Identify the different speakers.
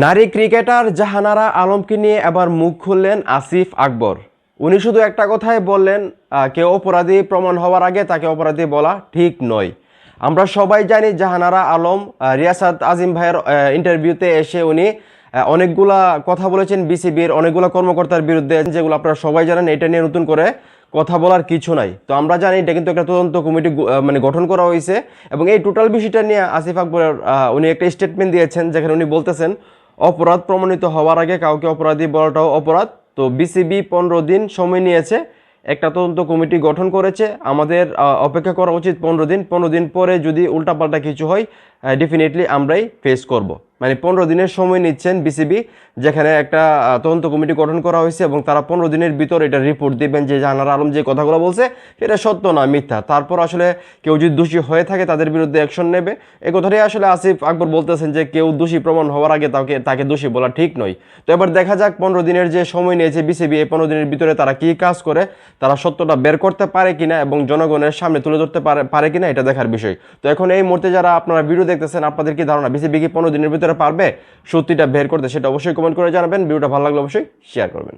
Speaker 1: নারী ক্রিকেটার জাহানারা আলমকে নিয়ে এবার মুখ খুললেন আসিফ আকবর। উনি শুধু একটা কথাই বললেন, কেউ অপরাধী প্রমাণ হওয়ার আগে তাকে অপরাধী বলা ঠিক নয়। আমরা সবাই জানি জাহানারা আলম রিয়াসাত আজিম ভাইয়ের ইন্টারভিউতে এসে উনি অনেকগুলা কথা বলেছেন বিসিবির অনেকগুলা কর্মকর্তার বিরুদ্ধে, যেগুলো আপনারা সবাই জানেন। এটা নিয়ে নতুন করে কথা বলার কিছু নাই। তো আমরা জানি এটা কিন্তু একটা তদন্ত কমিটি মানে গঠন করা হয়েছে, এবং এই টোটাল বিষয়টা নিয়ে আসিফ আকবরের উনি একটা স্টেটমেন্ট দিয়েছেন, যেখানে উনি বলতেছেন অপরাধ প্রমাণিত হওয়ার আগে কাউকে অপরাধী বলাটাও অপরাধ। তো বিসিবি 15 দিন সময় নিয়েছে, একটা তদন্ত কমিটি গঠন করেছে। আমাদের অপেক্ষা করা উচিত 15 দিন পরে যদি উল্টাপাল্টা কিছু হয় ডেফিনেটলি আমরাই ফেস করব। মানে 15 দিনের সময় নিচ্ছেন বিসিবি, যেখানে একটা তদন্ত কমিটি গঠন করা হয়েছে, এবং তারা 15 দিনের ভিতর এটা রিপোর্ট দিবেন যে জাহানারা আলম যে কথাগুলো বলছে এটা সত্য না মিথ্যা। তারপর আসলে কেউ যদি দোষী হয়ে থাকে তাদের বিরুদ্ধে অ্যাকশন নেবে। এই কথাটাই আসলে আসিফ আকবর বলতেছেন যে কেউ দোষী প্রমাণ হওয়ার আগে তাকে দোষী বলা ঠিক নয়। তো এবার দেখা যাক 15 দিনের যে সময় নিয়েছে বিসিবি, এই 15 দিনের ভিতরে তারা কি কাজ করে, তারা সত্যটা বের করতে পারে কিনা এবং জনগণের সামনে তুলে ধরতে পারে কিনা, এটা দেখার বিষয়। তো এখন এই মুহূর্তে যারা আপনারা ভিডিও দেখতেছেন, আপনাদের কি ধারণা বিসিবি কি 15 দিনের ভিতরে পারবে সত্যিটা বের করতে? সেটা অবশ্যই কমেন্ট করে জানাবেন। ভিডিওটা ভালো লাগলে অবশ্যই শেয়ার করবেন।